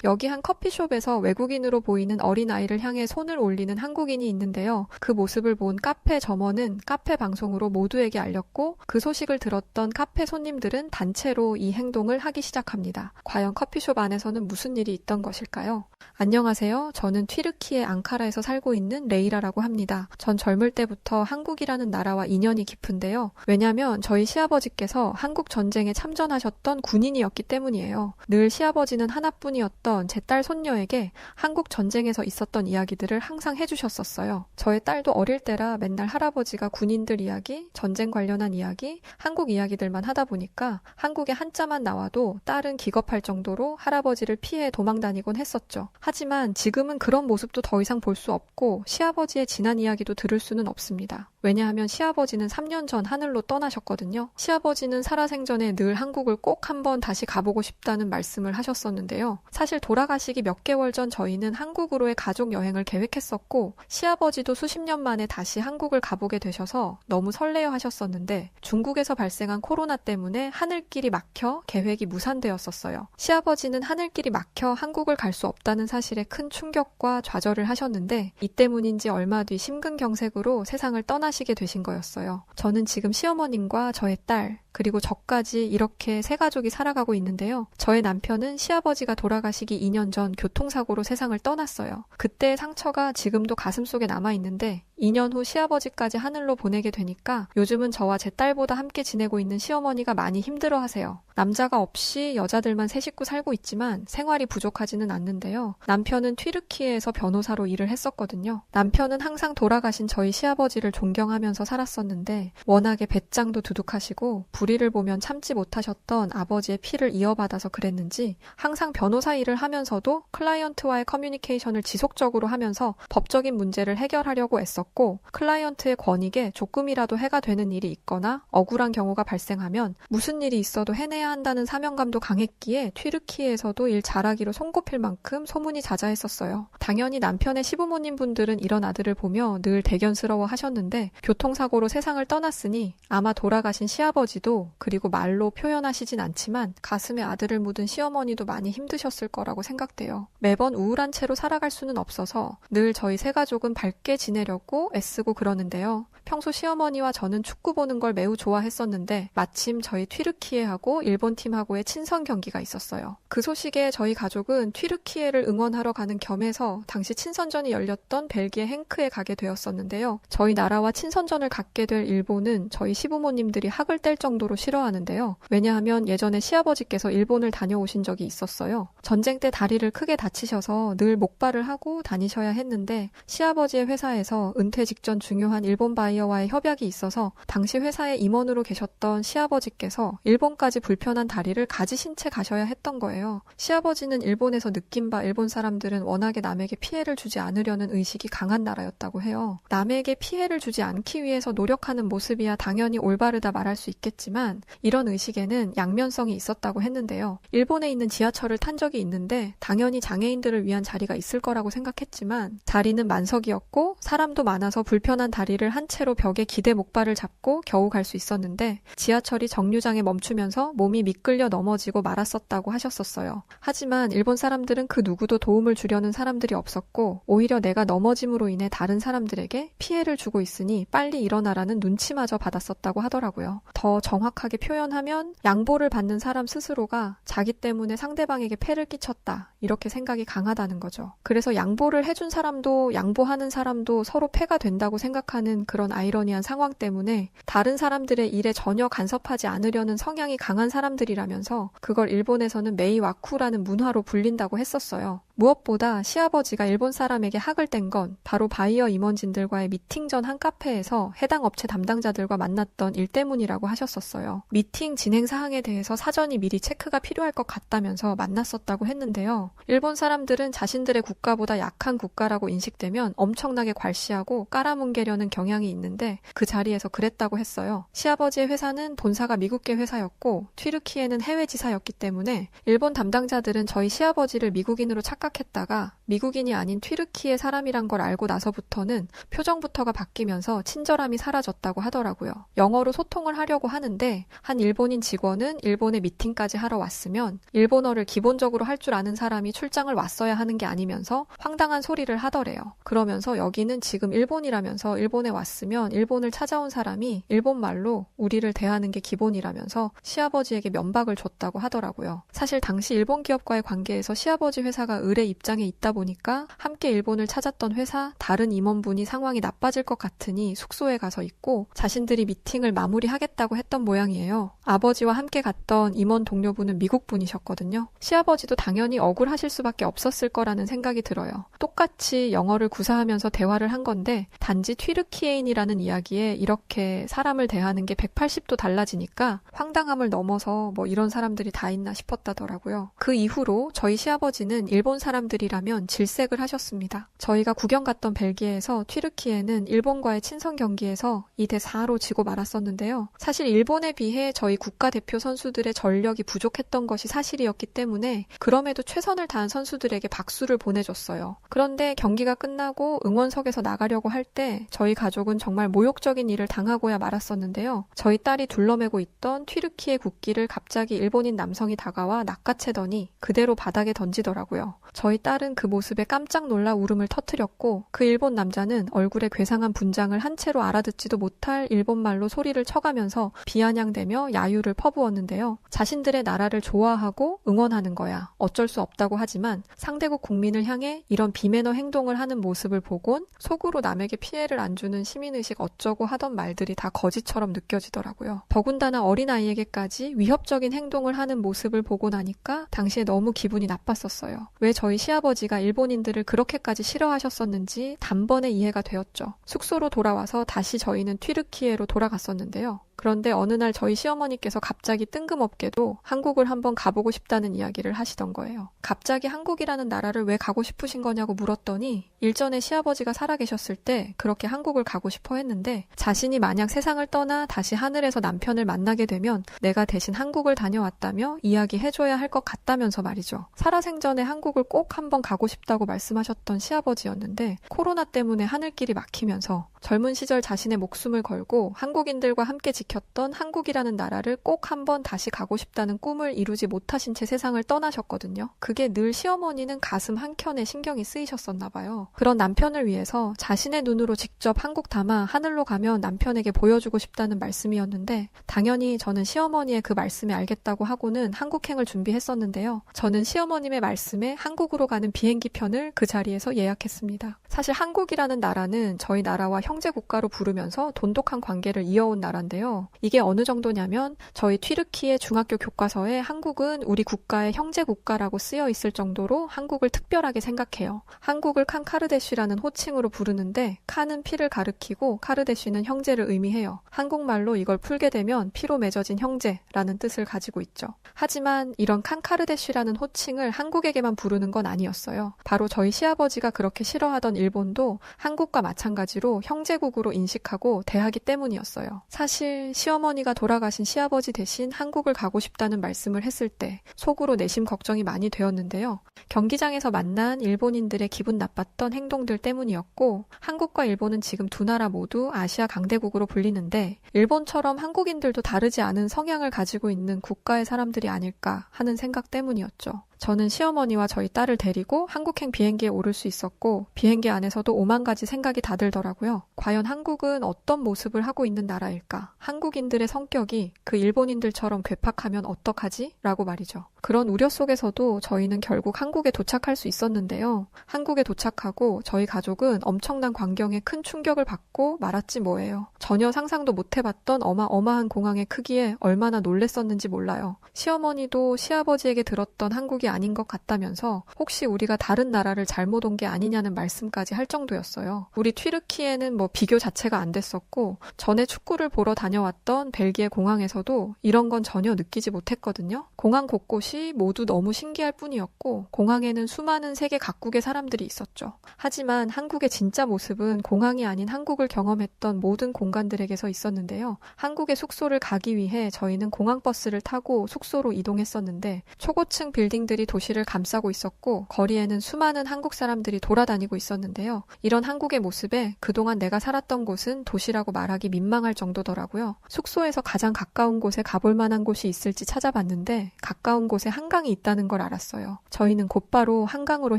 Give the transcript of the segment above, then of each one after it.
여기 한 커피숍에서 외국인으로 보이는 어린아이를 향해 손을 올리는 한국인이 있는데요. 그 모습을 본 카페 점원은 카페 방송으로 모두에게 알렸고 그 소식을 들었던 카페 손님들은 단체로 이 행동을 하기 시작합니다. 과연 커피숍 안에서는 무슨 일이 있던 것일까요? 안녕하세요. 저는 튀르키예 앙카라에서 살고 있는 레이라라고 합니다. 전 젊을 때부터 한국이라는 나라와 인연이 깊은데요. 왜냐하면 저희 시아버지께서 한국 전쟁에 참전하셨던 군인이었기 때문이에요. 늘 시아버지는 하나뿐이었던 제 딸 손녀에게 한국 전쟁에서 있었던 이야기들을 항상 해주셨었어요. 저의 딸도 어릴 때라 맨날 할아버지가 군인들 이야기, 전쟁 관련한 이야기, 한국 이야기들만 하다 보니까 한국에 한자만 나와도 딸은 기겁할 정도로 할아버지를 피해 도망다니곤 했었죠. 하지만 지금은 그런 모습도 더 이상 볼 수 없고 시아버지의 지난 이야기도 들을 수는 없습니다. 왜냐하면 시아버지는 3년 전 하늘로 떠나셨거든요. 시아버지는 살아생전에 늘 한국을 꼭 한번 다시 가보고 싶다는 말씀을 하셨었는데요. 사실 돌아가시기 몇 개월 전 저희는 한국으로의 가족 여행을 계획했었고 시아버지도 수십 년 만에 다시 한국을 가보게 되셔서 너무 설레어 하셨었는데 중국에서 발생한 코로나 때문에 하늘길이 막혀 계획이 무산되었었어요. 시아버지는 하늘길이 막혀 한국을 갈 수 없다는 사실에 큰 충격과 좌절을 하셨는데 이 때문인지 얼마 뒤 심근경색으로 세상을 떠나시게 되신 거였어요. 저는 지금 시어머님과 저의 딸 그리고 저까지 이렇게 세 가족이 살아가고 있는데요. 저의 남편은 시아버지가 돌아가시기 2년 전 교통사고로 세상을 떠났어요. 그때의 상처가 지금도 가슴속에 남아있는데 2년 후 시아버지까지 하늘로 보내게 되니까 요즘은 저와 제 딸보다 함께 지내고 있는 시어머니가 많이 힘들어하세요. 남자가 없이 여자들만 세 식구 살고 있지만 생활이 부족하지는 않는데요. 남편은 튀르키예에서 변호사로 일을 했었거든요. 남편은 항상 돌아가신 저희 시아버지를 존경하면서 살았었는데 워낙에 배짱도 두둑하시고 불의를 보면 참지 못하셨던 아버지의 피를 이어받아서 그랬는지 항상 변호사 일을 하면서도 클라이언트와의 커뮤니케이션을 지속적으로 하면서 법적인 문제를 해결하려고 애썼고 클라이언트의 권익에 조금이라도 해가 되는 일이 있거나 억울한 경우가 발생하면 무슨 일이 있어도 해내야 한다는 사명감도 강했기에 튀르키예에서도 일 잘하기로 손꼽힐 만큼 소문이 자자했었어요. 당연히 남편의 시부모님 분들은 이런 아들을 보며 늘 대견스러워 하셨는데 교통사고로 세상을 떠났으니 아마 돌아가신 시아버지도 그리고 말로 표현하시진 않지만 가슴에 아들을 묻은 시어머니도 많이 힘드셨을 거라고 생각돼요. 매번 우울한 채로 살아갈 수는 없어서 늘 저희 세 가족은 밝게 지내려고 애쓰고 그러는데요. 평소 시어머니와 저는 축구 보는 걸 매우 좋아했었는데 마침 저희 튀르키예하고 일본 팀하고의 친선 경기가 있었어요. 그 소식에 저희 가족은 튀르키예를 응원하러 가는 겸해서 당시 친선전이 열렸던 벨기에 행크에 가게 되었었는데요. 저희 나라와 친선전을 갖게 될 일본은 저희 시부모님들이 학을 뗄 정도로 싫어하는데요. 왜냐하면 예전에 시아버지께서 일본을 다녀오신 적이 있었어요. 전쟁 때 다리를 크게 다치셔서 늘 목발을 하고 다니셔야 했는데 시아버지의 회사에서 은퇴 직전 중요한 일본 바이어와의 협약이 있어서 당시 회사에 임원으로 계셨던 시아버지께서 일본까지 불편한 다리를 가지신 채 가셔야 했던 거예요. 시아버지는 일본에서 느낀 바 일본 사람들은 워낙에 남에게 피해를 주지 않으려는 의식이 강한 나라였다고 해요. 남에게 피해를 주지 않기 위해서 노력하는 모습이야 당연히 올바르다 말할 수 있겠지만 이런 의식에는 양면성이 있었다고 했는데요. 일본에 있는 지하철을 탄 적이 있는데 당연히 장애인들을 위한 자리가 있을 거라고 생각했지만 자리는 만석이었고 사람도 많아서 불편한 다리를 한 채로 벽에 기대 목발을 잡고 겨우 갈 수 있었는데 지하철이 정류장에 멈추면서 몸이 미끌려 넘어지고 말았었다고 하셨었어요. 하지만 일본 사람들은 그 누구도 도움을 주려는 사람들이 없었고 오히려 내가 넘어짐으로 인해 다른 사람들에게 피해를 주고 있으니 빨리 일어나라는 눈치마저 받았었다고 하더라고요. 더 정확하게 표현하면 양보를 받는 사람 스스로가 자기 때문에 상대방에게 폐를 끼쳤다 이렇게 생각이 강하다는 거죠. 그래서 양보를 해준 사람도 양보하는 사람도 서로 폐가 된다고 생각하는 그런 아이러니한 상황 때문에 다른 사람들의 일에 전혀 간섭하지 않으려는 성향이 강한 사람들이라면서 그걸 일본에서는 메이와쿠라는 문화로 불린다고 했었어요. 무엇보다 시아버지가 일본 사람에게 학을 뗀 건 바로 바이어 임원진들과의 미팅 전 한 카페에서 해당 업체 담당자들과 만났던 일 때문이라고 하셨었어요. 미팅 진행 사항에 대해서 사전이 미리 체크가 필요할 것 같다면서 만났었다고 했는데요. 일본 사람들은 자신들의 국가보다 약한 국가라고 인식되면 엄청나게 괄시하고 깔아뭉개려는 경향이 있는데 그 자리에서 그랬다고 했어요. 시아버지의 회사는 본사가 미국계 회사였고 튀르키예는 해외 지사였기 때문에 일본 담당자들은 저희 시아버지를 미국인으로 착각 생각했다가 미국인이 아닌 튀르키예 사람이란 걸 알고 나서부터는 표정부터가 바뀌면서 친절함이 사라졌다고 하더라고요. 영어로 소통을 하려고 하는데 한 일본인 직원은 일본에 미팅까지 하러 왔으면 일본어를 기본적으로 할 줄 아는 사람이 출장을 왔어야 하는 게 아니면서 황당한 소리를 하더래요. 그러면서 여기는 지금 일본이라면서 일본에 왔으면 일본을 찾아온 사람이 일본말로 우리를 대하는 게 기본이라면서 시아버지에게 면박을 줬다고 하더라고요. 사실 당시 일본 기업과의 관계에서 시아버지 회사가 을의 입장에 있다 보니까 함께 일본을 찾았던 회사 다른 임원분이 상황이 나빠질 것 같으니 숙소에 가서 있고 자신들이 미팅을 마무리하겠다고 했던 모양이에요. 아버지와 함께 갔던 임원 동료분은 미국 분이셨거든요. 시아버지도 당연히 억울하실 수밖에 없었을 거라는 생각이 들어요. 똑같이 영어를 구사하면서 대화를 한 건데 단지 튀르키예인이라는 이야기에 이렇게 사람을 대하는 게 180도 달라지니까 황당함을 넘어서 뭐 이런 사람들이 다 있나 싶었다더라고요. 그 이후로 저희 시아버지는 일본 사람들이라면 질색을 하셨습니다. 저희가 구경 갔던 벨기에에서 튀르키예는 일본과의 친선 경기에서 2대4로 지고 말았었는데요. 사실 일본에 비해 저희 국가대표 선수들의 전력이 부족했던 것이 사실이었기 때문에 그럼에도 최선을 다한 선수들에게 박수를 보내줬어요. 그런데 경기가 끝나고 응원석에서 나가려고 할 때 저희 가족은 정말 모욕적인 일을 당하고야 말았었는데요. 저희 딸이 둘러매고 있던 튀르키예 국기를 갑자기 일본인 남성이 다가와 낚아채더니 그대로 바닥에 던지더라고요. 저희 딸은 그 모습에 깜짝 놀라 울음을 터뜨렸고 그 일본 남자는 얼굴에 괴상한 분장을 한 채로 알아듣지도 못할 일본말로 소리를 쳐가면서 비아냥대며 야유를 퍼부었는데요. 자신들의 나라를 좋아하고 응원하는 거야. 어쩔 수 없다고 하지만 상대국 국민을 향해 이런 비매너 행동을 하는 모습을 보곤 속으로 남에게 피해를 안 주는 시민의식 어쩌고 하던 말들이 다 거짓처럼 느껴지더라고요. 더군다나 어린아이에게까지 위협적인 행동을 하는 모습을 보고 나니까 당시에 너무 기분이 나빴었어요. 왜 저희 시아버지가 일본인들을 그렇게까지 싫어하셨었는지 단번에 이해가 되었죠. 숙소로 돌아와서 다시 저희는 튀르키예로 돌아갔었는데요. 그런데 어느 날 저희 시어머니께서 갑자기 뜬금없게도 한국을 한번 가보고 싶다는 이야기를 하시던 거예요. 갑자기 한국이라는 나라를 왜 가고 싶으신 거냐고 물었더니 일전에 시아버지가 살아계셨을 때 그렇게 한국을 가고 싶어 했는데 자신이 만약 세상을 떠나 다시 하늘에서 남편을 만나게 되면 내가 대신 한국을 다녀왔다며 이야기해줘야 할 것 같다면서 말이죠. 살아생전에 한국을 꼭 한번 가고 싶다고 말씀하셨던 시아버지였는데 코로나 때문에 하늘길이 막히면서 젊은 시절 자신의 목숨을 걸고 한국인들과 함께 지켰던 한국이라는 나라를 꼭 한번 다시 가고 싶다는 꿈을 이루지 못하신 채 세상을 떠나셨거든요. 그게 늘 시어머니는 가슴 한켠에 신경이 쓰이셨었나 봐요. 그런 남편을 위해서 자신의 눈으로 직접 한국 담아 하늘로 가면 남편에게 보여주고 싶다는 말씀이었는데 당연히 저는 시어머니의 그 말씀에 알겠다고 하고는 한국행을 준비했었는데요. 저는 시어머님의 말씀에 한국으로 가는 비행기 편을 그 자리에서 예약했습니다. 사실 한국이라는 나라는 저희 나라와 형제 국가로 부르면서 돈독한 관계를 이어온 나라인데요. 이게 어느 정도냐면 저희 튀르키예 중학교 교과서에 한국은 우리 국가의 형제 국가라고 쓰여 있을 정도로 한국을 특별하게 생각해요. 한국을 칸카르데쉬라는 호칭으로 부르는데 칸은 피를 가리키고 카르데쉬는 형제를 의미해요. 한국말로 이걸 풀게 되면 피로 맺어진 형제라는 뜻을 가지고 있죠. 하지만 이런 칸카르데쉬라는 호칭을 한국에게만 부르는 건 아니었어요. 바로 저희 시아버지가 그렇게 싫어하던 일본도 한국과 마찬가지로 형제국으로 인식하고 대하기 때문이었어요. 사실 시어머니가 돌아가신 시아버지 대신 한국을 가고 싶다는 말씀을 했을 때 속으로 내심 걱정이 많이 되었는데요. 경기장에서 만난 일본인들의 기분 나빴던 행동들 때문이었고 한국과 일본은 지금 두 나라 모두 아시아 강대국으로 불리는데 일본처럼 한국인들도 다르지 않은 성향을 가지고 있는 국가의 사람들이 아닐까 하는 생각 때문이었죠. 저는 시어머니와 저희 딸을 데리고 한국행 비행기에 오를 수 있었고 비행기 안에서도 오만 가지 생각이 다 들더라고요. 과연 한국은 어떤 모습을 하고 있는 나라일까? 한국인들의 성격이 그 일본인들처럼 괴팍하면 어떡하지? 라고 말이죠. 그런 우려 속에서도 저희는 결국 한국에 도착할 수 있었는데요. 한국에 도착하고 저희 가족은 엄청난 광경에 큰 충격을 받고 말았지 뭐예요. 전혀 상상도 못 해봤던 어마어마한 공항의 크기에 얼마나 놀랬었는지 몰라요. 시어머니도 시아버지에게 들었던 한국이 아닌 것 같다면서 혹시 우리가 다른 나라를 잘못 온 게 아니냐는 말씀까지 할 정도였어요. 우리 튀르키예는 뭐 비교 자체가 안 됐었고 전에 축구를 보러 다녀왔던 벨기에 공항에서도 이런 건 전혀 느끼지 못했거든요. 공항 곳곳이 모두 너무 신기할 뿐이었고 공항에는 수많은 세계 각국의 사람들이 있었죠. 하지만 한국의 진짜 모습은 공항이 아닌 한국을 경험했던 모든 공간들에게서 있었는데요. 한국의 숙소를 가기 위해 저희는 공항버스를 타고 숙소로 이동했었는데 초고층 빌딩들이 한국인들이 도시를 감싸고 있었고 거리에는 수많은 한국 사람들이 돌아다니고 있었는데요. 이런 한국의 모습에 그동안 내가 살았던 곳은 도시라고 말하기 민망할 정도더라고요. 숙소에서 가장 가까운 곳에 가볼 만한 곳이 있을지 찾아봤는데 가까운 곳에 한강이 있다는 걸 알았어요. 저희는 곧바로 한강으로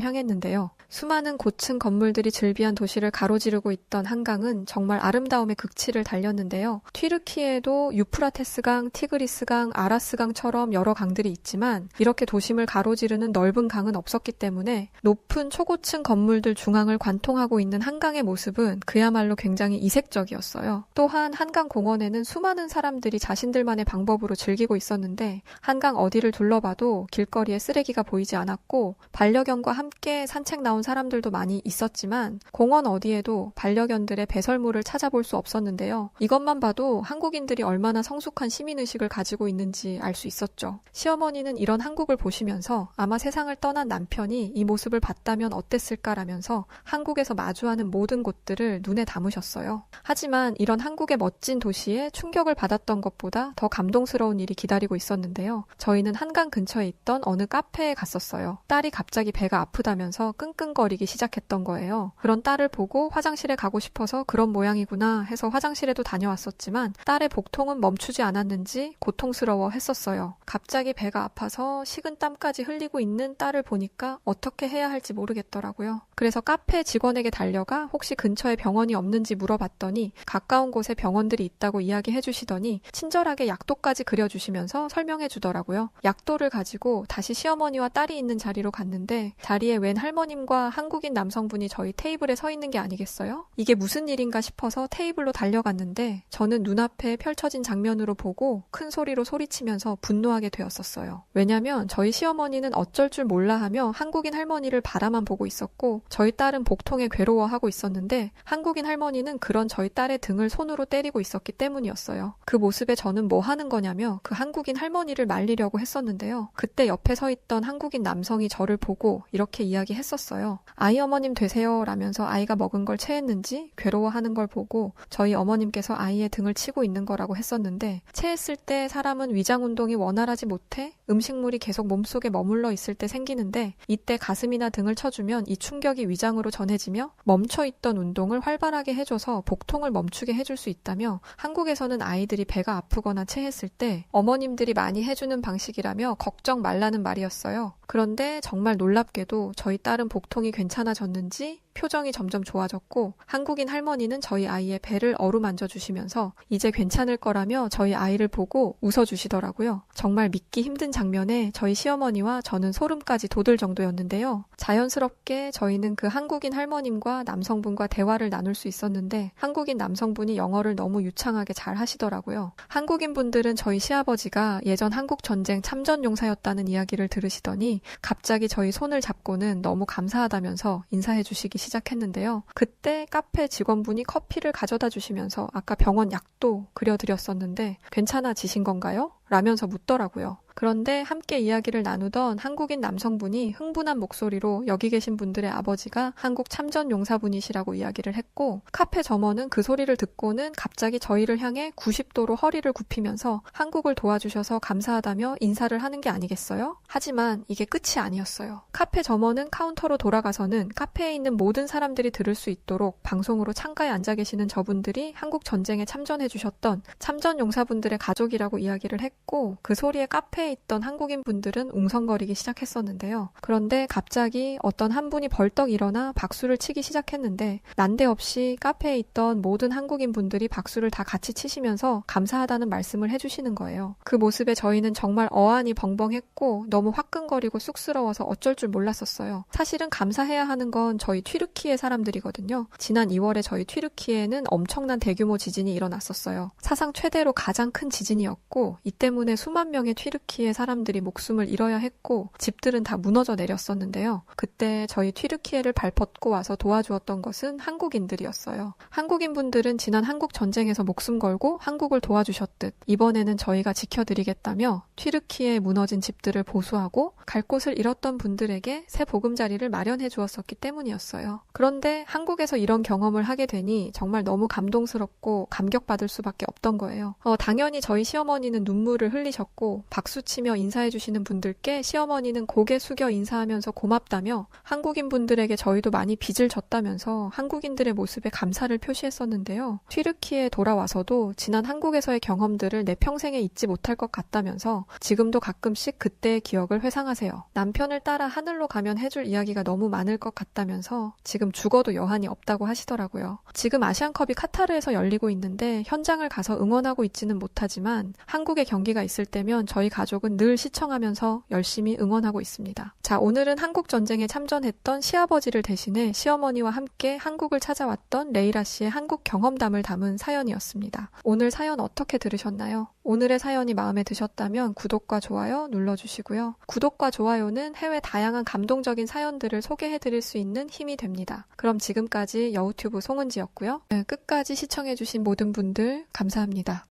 향했는데요. 수많은 고층 건물들이 즐비한 도시를 가로지르고 있던 한강은 정말 아름다움의 극치를 달렸는데요. 튀르키예에도 유프라테스강, 티그리스강, 아라스강처럼 여러 강들이 있지만 이렇게 도심을 가로지르는 넓은 강은 없었기 때문에 높은 초고층 건물들 중앙을 관통하고 있는 한강의 모습은 그야말로 굉장히 이색적이었어요. 또한 한강 공원에는 수많은 사람들이 자신들만의 방법으로 즐기고 있었는데 한강 어디를 둘러봐도 길거리에 쓰레기가 보이지 않았고 반려견과 함께 산책 나온 사람들도 많이 있었지만 공원 어디에도 반려견들의 배설물을 찾아볼 수 없었는데요. 이것만 봐도 한국인들이 얼마나 성숙한 시민의식을 가지고 있는지 알 수 있었죠. 시어머니는 이런 한국을 보시면서 아마 세상을 떠난 남편이 이 모습을 봤다면 어땠을까라면서 한국에서 마주하는 모든 곳들을 눈에 담으셨어요. 하지만 이런 한국의 멋진 도시에 충격을 받았던 것보다 더 감동스러운 일이 기다리고 있었는데요. 저희는 한강 근처에 있던 어느 카페에 갔었어요. 딸이 갑자기 배가 아프다면서 끙끙거리기 시작했던 거예요. 그런 딸을 보고 화장실에 가고 싶어서 그런 모양이구나 해서 화장실에도 다녀왔었지만 딸의 복통은 멈추지 않았는지 고통스러워 했었어요. 갑자기 배가 아파서 식은 땀까지 흘리고 있는 딸을 보니까 어떻게 해야 할지 모르겠더라고요. 그래서 카페 직원에게 달려가 혹시 근처에 병원이 없는지 물어봤더니 가까운 곳에 병원들이 있다고 이야기해 주시더니 친절하게 약도까지 그려주시면서 설명해 주더라고요. 약도를 가지고 다시 시어머니와 딸이 있는 자리로 갔는데 자리에 웬 할머님과 한국인 남성분이 저희 테이블에 서 있는 게 아니겠어요? 이게 무슨 일인가 싶어서 테이블로 달려갔는데 저는 눈앞에 펼쳐진 장면으로 보고 큰 소리로 소리치면서 분노하게 되었었어요. 왜냐면 저희 시어머니는 어쩔 줄 몰라 하며 한국인 할머니를 바라만 보고 있었고 저희 딸은 복통에 괴로워하고 있었는데 한국인 할머니는 그런 저희 딸의 등을 손으로 때리고 있었기 때문이었어요. 그 모습에 저는 뭐 하는 거냐며 그 한국인 할머니를 말리려고 했었는데요. 그때 옆에 서 있던 한국인 남성이 저를 보고 이렇게 이야기했었어요. 아이 어머님 되세요 라면서 아이가 먹은 걸 체했는지 괴로워하는 걸 보고 저희 어머님께서 아이의 등을 치고 있는 거라고 했었는데 체했을 때 사람은 위장 운동이 원활하지 못해 음식물이 계속 몸속에 머물러 있을 때 생기는데 이때 가슴이나 등을 쳐주면 이 충격이 위장으로 전해지며 멈춰있던 운동을 활발하게 해줘서 복통을 멈추게 해줄 수 있다며 한국에서는 아이들이 배가 아프거나 체했을 때 어머님들이 많이 해주는 방식이라며 걱정 말라는 말이었어요. 그런데 정말 놀랍게도 저희 딸은 복통이 괜찮아졌는지 표정이 점점 좋아졌고 한국인 할머니는 저희 아이의 배를 어루만져 주시면서 이제 괜찮을 거라며 저희 아이를 보고 웃어주시더라고요. 정말 믿기 힘든 장면에 저희 시어머니와 저는 소름까지 돋을 정도였는데요. 자연스럽게 저희는 그 한국인 할머님과 남성분과 대화를 나눌 수 있었는데 한국인 남성분이 영어를 너무 유창하게 잘 하시더라고요. 한국인 분들은 저희 시아버지가 예전 한국전쟁 참전용사였다는 이야기를 들으시더니 갑자기 저희 손을 잡고는 너무 감사하다면서 인사해 주시기 시작했는데요. 그때 카페 직원분이 커피를 가져다 주시면서 아까 병원 약도 그려드렸었는데 괜찮아지신 건가요? 라면서 묻더라고요. 그런데 함께 이야기를 나누던 한국인 남성분이 흥분한 목소리로 여기 계신 분들의 아버지가 한국 참전 용사분이시라고 이야기를 했고 카페 점원은 그 소리를 듣고는 갑자기 저희를 향해 90도로 허리를 굽히면서 한국을 도와주셔서 감사하다며 인사를 하는 게 아니겠어요? 하지만 이게 끝이 아니었어요. 카페 점원은 카운터로 돌아가서는 카페에 있는 모든 사람들이 들을 수 있도록 방송으로 창가에 앉아 계시는 저분들이 한국 전쟁에 참전해 주셨던 참전 용사분들의 가족이라고 이야기를 했고 그 소리에 카페에 있던 한국인 분들은 웅성거리기 시작했었는데요. 그런데 갑자기 어떤 한 분이 벌떡 일어나 박수를 치기 시작했는데 난데없이 카페에 있던 모든 한국인 분들이 박수를 다 같이 치시면서 감사하다는 말씀을 해주시는 거예요. 그 모습에 저희는 정말 어안이 벙벙했고 너무 화끈거리고 쑥스러워서 어쩔 줄 몰랐었어요. 사실은 감사해야 하는 건 저희 튀르키예 사람들이거든요. 지난 2월에 저희 튀르키예에는 엄청난 대규모 지진이 일어났었어요. 사상 최대로 가장 큰 지진이었고 이 때문에 수만 명의 튀르키예 사람들이 목숨을 잃어야 했고 집들은 다 무너져 내렸었는데요. 그때 저희 튀르키예를 발벗고 와서 도와주었던 것은 한국인들이었어요. 한국인 분들은 지난 한국 전쟁에서 목숨 걸고 한국을 도와주셨듯 이번에는 저희가 지켜드리겠다며 튀르키예에 무너진 집들을 보수하고 갈 곳을 잃었던 분들에게 새 보금자리를 마련해 주었었기 때문이었어요. 그런데 한국에서 이런 경험을 하게 되니 정말 너무 감동스럽고 감격받을 수밖에 없던 거예요. 당연히 저희 시어머니는 눈물을 흘리셨고 박수 박수치며 인사해주시는 분들께 시어머니는 고개 숙여 인사하면서 고맙다며 한국인 분들에게 저희도 많이 빚을 졌다면서 한국인들의 모습에 감사를 표시했었는데요. 튀르키예에 돌아와서도 지난 한국에서의 경험들을 내 평생에 잊지 못할 것 같다면서 지금도 가끔씩 그때의 기억을 회상하세요. 남편을 따라 하늘로 가면 해줄 이야기가 너무 많을 것 같다면서 지금 죽어도 여한이 없다고 하시더라고요. 지금 아시안컵이 카타르에서 열리고 있는데 현장을 가서 응원하고 있지는 못하지만 한국의 경기가 있을 때면 저희 가족은 늘 시청하면서 열심히 응원하고 있습니다. 자, 오늘은 한국전쟁에 참전했던 시아버지를 대신해 시어머니와 함께 한국을 찾아왔던 레이라 씨의 한국 경험담을 담은 사연이었습니다. 오늘 사연 어떻게 들으셨나요? 오늘의 사연이 마음에 드셨다면 구독과 좋아요 눌러주시고요. 구독과 좋아요는 해외 다양한 감동적인 사연들을 소개해드릴 수 있는 힘이 됩니다. 그럼 지금까지 여우튜브 송은지였고요. 끝까지 시청해주신 모든 분들 감사합니다.